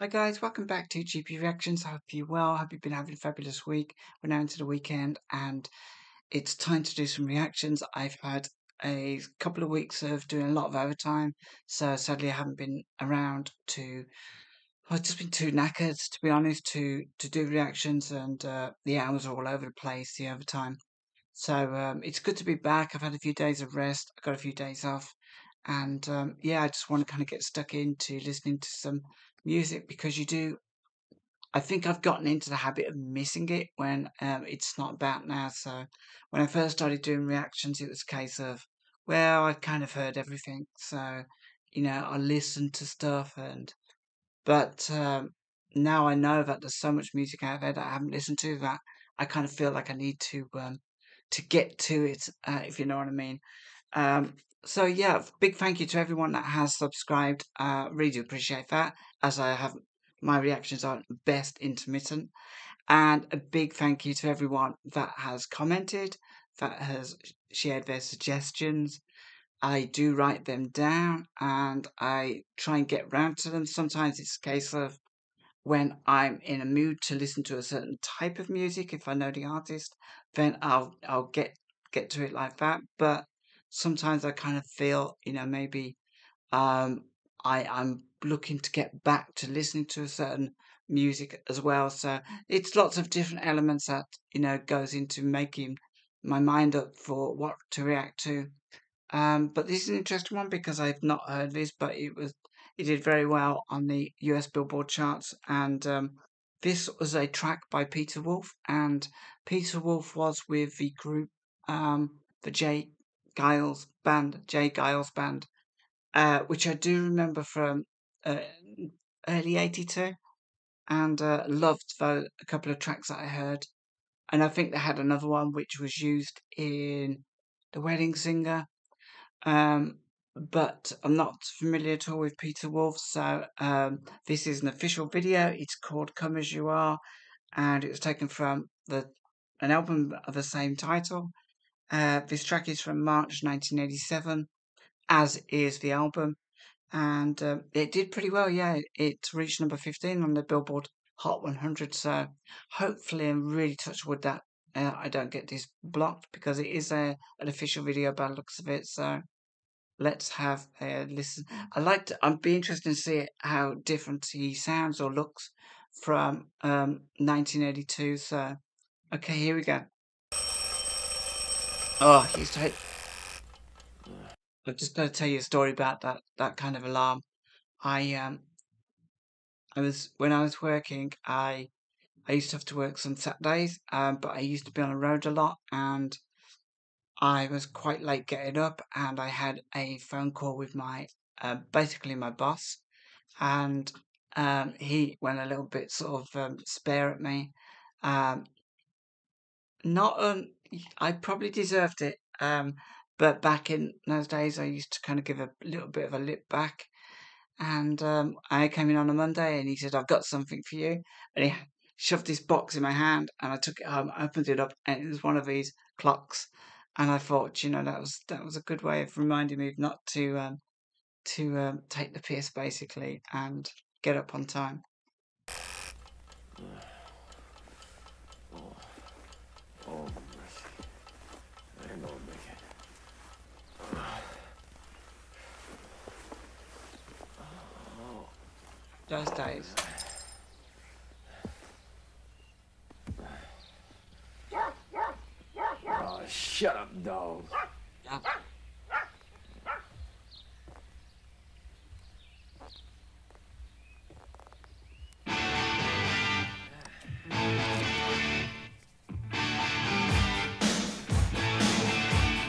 Hi guys, welcome back to GP Reactions. I hope you're well. Hope you've been having a fabulous week. We're now into the weekend and it's time to do some reactions. I've had a couple of weeks of doing a lot of overtime, so sadly I haven't been around to. I've just been too knackered, to be honest, to do reactions, and the hours are all over the place. The overtime. So it's good to be back. I've had a few days of rest. I got a few days off, and yeah, I just want to kind of get stuck into listening to some music because you do. I think I've gotten into the habit of missing it when it's not about now. So when I first started doing reactions, it was a case of, well, I kind of heard everything, so I listened to stuff, and but now I know that there's so much music out there that I haven't listened to that I kind of feel like I need to get to it, if you know what I mean. Um, so yeah, big thank you to everyone that has subscribed. Really do appreciate that, as I have my reactions are at best intermittent. And a big thank you to everyone that has commented, that has shared their suggestions. I do write them down and I try and get round to them. Sometimes it's a case of when I'm in a mood to listen to a certain type of music, if I know the artist, then I'll get to it like that. But sometimes I kind of feel, maybe um I'm looking to get back to listening to a certain music as well. So it's lots of different elements that, goes into making my mind up for what to react to. But this is an interesting one because I've not heard this, but it did very well on the US Billboard charts, and this was a track by Peter Wolf, and Peter Wolf was with the group the J Giles Band, which I do remember from uh, early '82, and loved a couple of tracks that I heard, and I think they had another one which was used in The Wedding Singer. Um, but I'm not familiar at all with Peter Wolf, so this is an official video. It's called "Come As You Are," and it was taken from an album of the same title. This track is from March 1987, as is the album, and it did pretty well. Yeah, it reached number 15 on the Billboard Hot 100. So hopefully, I'm really touched wood that I don't get this blocked because it is an official video by the looks of it. So let's have a listen. I'd be interested to see how different he sounds or looks from 1982. So, okay, here we go. Oh, I've just got to tell you a story about that kind of alarm. I when I was working, I used to have to work some Saturdays, but I used to be on the road a lot, and I was quite late getting up, and I had a phone call with my basically my boss, and he went a little bit sort of spare at me. Um, not I probably deserved it, but back in those days, I used to kind of give a little bit of a lip back. And I came in on a Monday, and he said, "I've got something for you." And he shoved this box in my hand, and I took it home, opened it up, and it was one of these clocks. And I thought, that was a good way of reminding me not to take the piss basically and get up on time. Oh, mercy. I ain't gonna make it. Those days. Oh, shut up, dog. Yeah.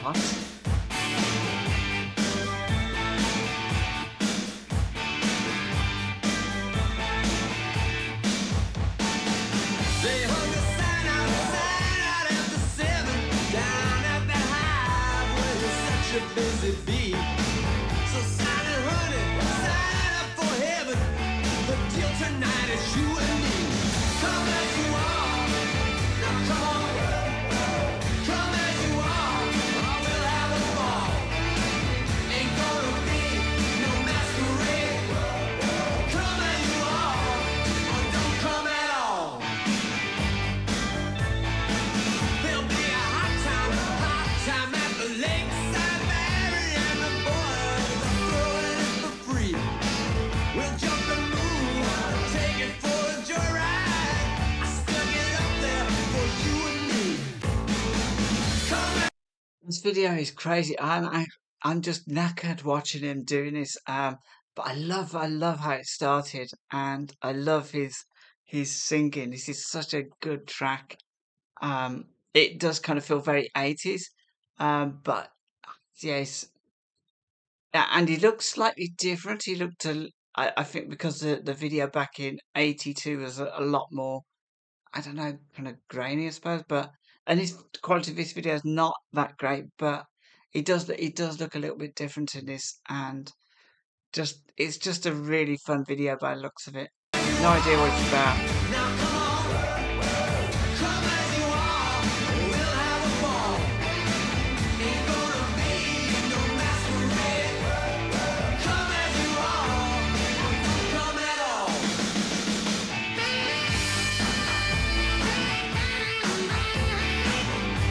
What? They hung a sign outside right after 7 down at the highway. It's such a busy beat. So sign it, honey, sign up for heaven. The deal tonight is you and me. Come as you are, now come on. Come as you are, or we'll have a ball. Ain't gonna be no masquerade. Come as you are. This video is crazy. I'm just knackered watching him doing this. But I love how it started, and I love his singing. This is such a good track. Um, it does kind of feel very 80s. But yes, and he looks slightly different. He looked I think because the video back in '82 was a lot more, I don't know, kind of grainy, I suppose. But and his the quality of this video is not that great, but it does look a little bit different in this, and just it's just a really fun video by the looks of it. No idea what it's about. Now come on, come as you are, we'll have a ball. Ain't gonna be no masquerade. Come as you are, come at all.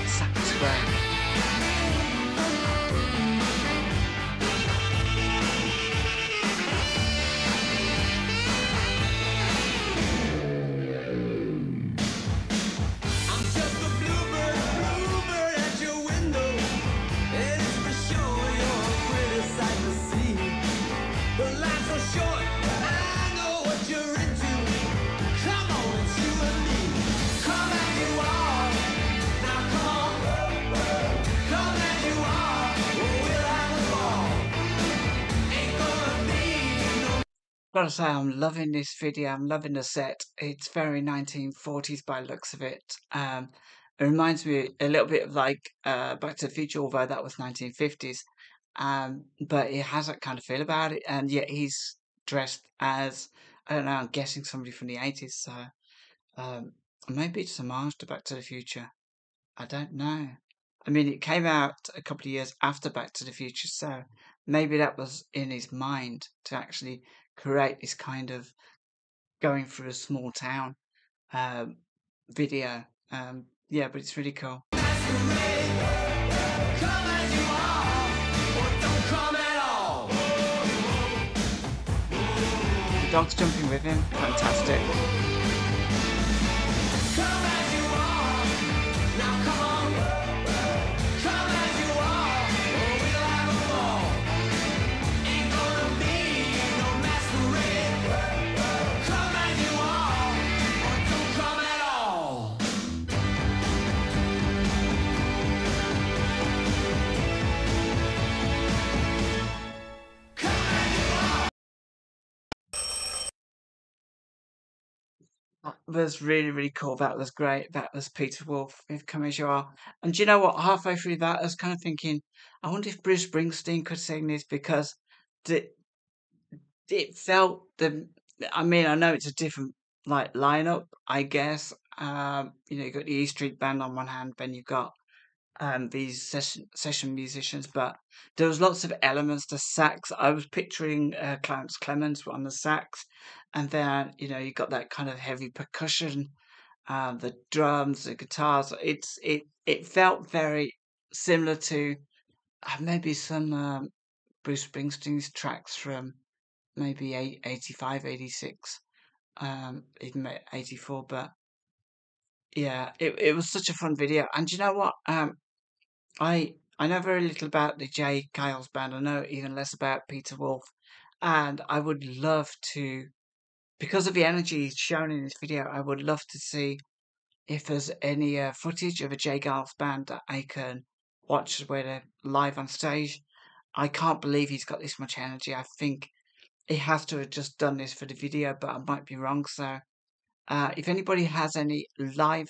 Sax Gray. I'm just a bluebird at your window. And it's for sure you're a pretty sight to see. But life's so short, I know what you're into. Come on, it's you and me. Come as you are. Now come on, come as you are. We'll have a ball. Ain't gonna be no. Gotta say, I'm loving this video. I'm loving the set. It's very 1940s by the looks of it. It reminds me a little bit of like Back to the Future, although that was 1950s. But it has that kind of feel about it, and yet he's dressed as, I don't know, I'm guessing somebody from the 80s. So maybe it's a homage to Back to the Future. I don't know. I mean, it came out a couple of years after Back to the Future, so maybe that was in his mind to actually create this kind of going through a small town video. Yeah, but it's really cool. Come as you are, or don't come at all. The dog's jumping with him. Fantastic. Come as you are, now come on. Come as you are, or we'll have a ball. Ain't gonna be no masquerade. Come as you are, or don't come at all. Come as you are. That was really, really cool. That was great. That was Peter Wolf with Come As You Are. And do you know what? Halfway through that, I was kind of thinking, I wonder if Bruce Springsteen could sing this, because the, it felt the. I mean, I know it's a different like lineup, I guess. You've got the E Street Band on one hand, then you've got these session musicians, but there was lots of elements. The sax, I was picturing Clarence Clemens on the sax, and then you got that kind of heavy percussion, the drums, the guitars. It felt very similar to maybe some Bruce Springsteen's tracks from maybe 85, 86, even 84. But yeah, it was such a fun video. And do you know what? I know very little about the J. Kyles Band. I know even less about Peter Wolf, and I would love to, because of the energy shown in this video, I would love to see if there's any footage of a J. Kyles Band that I can watch where they're live on stage. I can't believe he's got this much energy. I think he has to have just done this for the video, but I might be wrong. So, if anybody has any live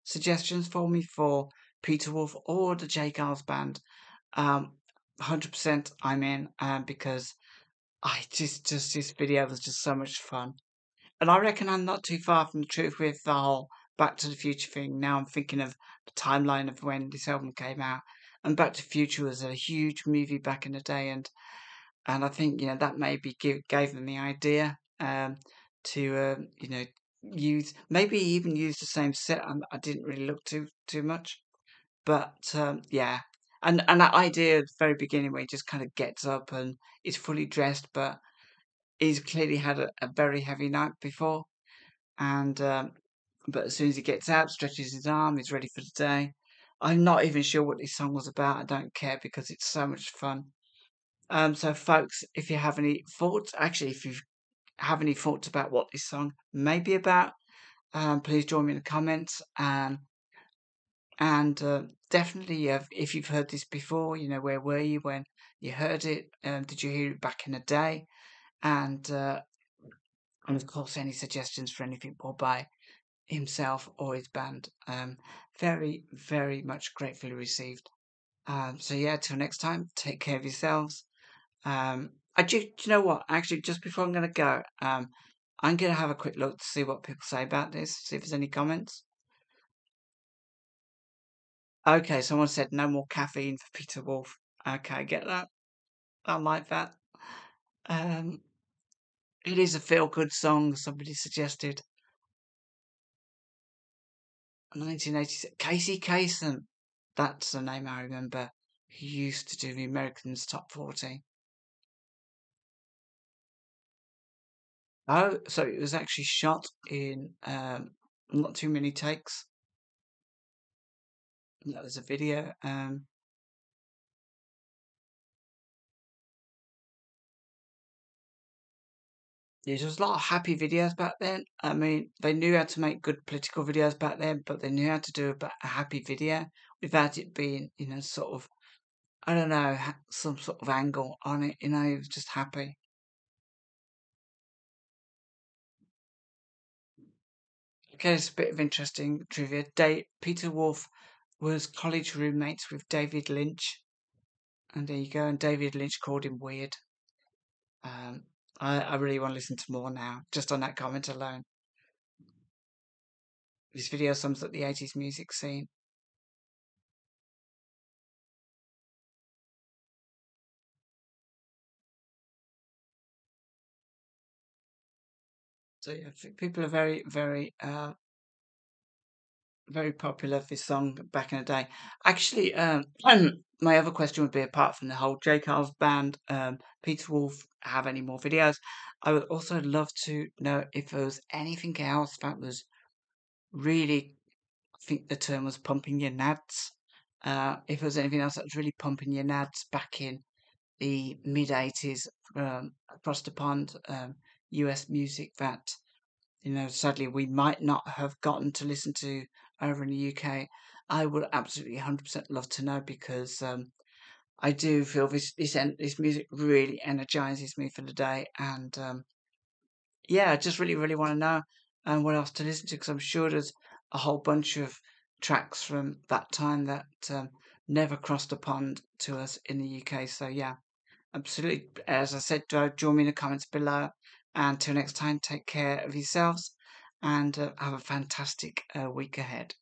suggestions for me for Peter Wolf or the J. Giles Band, 100% I'm in, because I just this video was just so much fun. And I reckon I'm not too far from the truth with the whole Back to the Future thing. Now I'm thinking of the timeline of when this album came out. And Back to the Future was a huge movie back in the day, and I think that maybe gave them the idea to maybe even use the same set. I didn't really look too much, but yeah, and that idea at the very beginning where he just kind of gets up and is fully dressed, but he's clearly had a very heavy night before, and but as soon as he gets out, stretches his arm, he's ready for the day. I'm not even sure what this song was about. I don't care because it's so much fun. So folks, if you have any thoughts, actually, if you have any thoughts about what this song may be about, please join me in the comments. And definitely, if you've heard this before, where were you when you heard it? Did you hear it back in the day? And of course, any suggestions for anything more by himself or his band, very, very much gratefully received. So yeah, till next time, take care of yourselves. Do you know what? Actually, just before I'm going to go, I'm going to have a quick look to see what people say about this, see if there's any comments. Okay, someone said no more caffeine for Peter Wolf. Okay, I get that. I like that. Um, it is a feel-good song, somebody suggested. 1986. Casey Kasem. That's the name I remember. He used to do the Americans Top 40. Oh, so it was actually shot in not too many takes. That was a video. Yeah, there was a lot of happy videos back then. I mean, they knew how to make good political videos back then, but they knew how to do a happy video without it being, sort of, I don't know, some sort of angle on it. It was just happy. Okay, it's a bit of interesting trivia. Peter Wolf was college roommates with David Lynch, and there you go. And David Lynch called him weird. Um, I really want to listen to more now, just on that comment alone. This video sums up the 80s music scene. So yeah, people are very, very, very popular with this song back in the day. Actually, my other question would be, apart from the whole J. Carl's band, Peter Wolf have any more videos? I would also love to know if there was anything else that was really, I think the term was pumping your nads. If there was anything else that was really pumping your nads back in the mid 80s, across the pond, US music that, sadly we might not have gotten to listen to over in the UK. I would absolutely 100% love to know, because I do feel this music really energizes me for the day. And yeah, I just really, really want to know what else to listen to, because I'm sure there's a whole bunch of tracks from that time that never crossed the pond to us in the UK. So yeah, absolutely. As I said, join me in the comments below. And until next time, take care of yourselves and have a fantastic week ahead.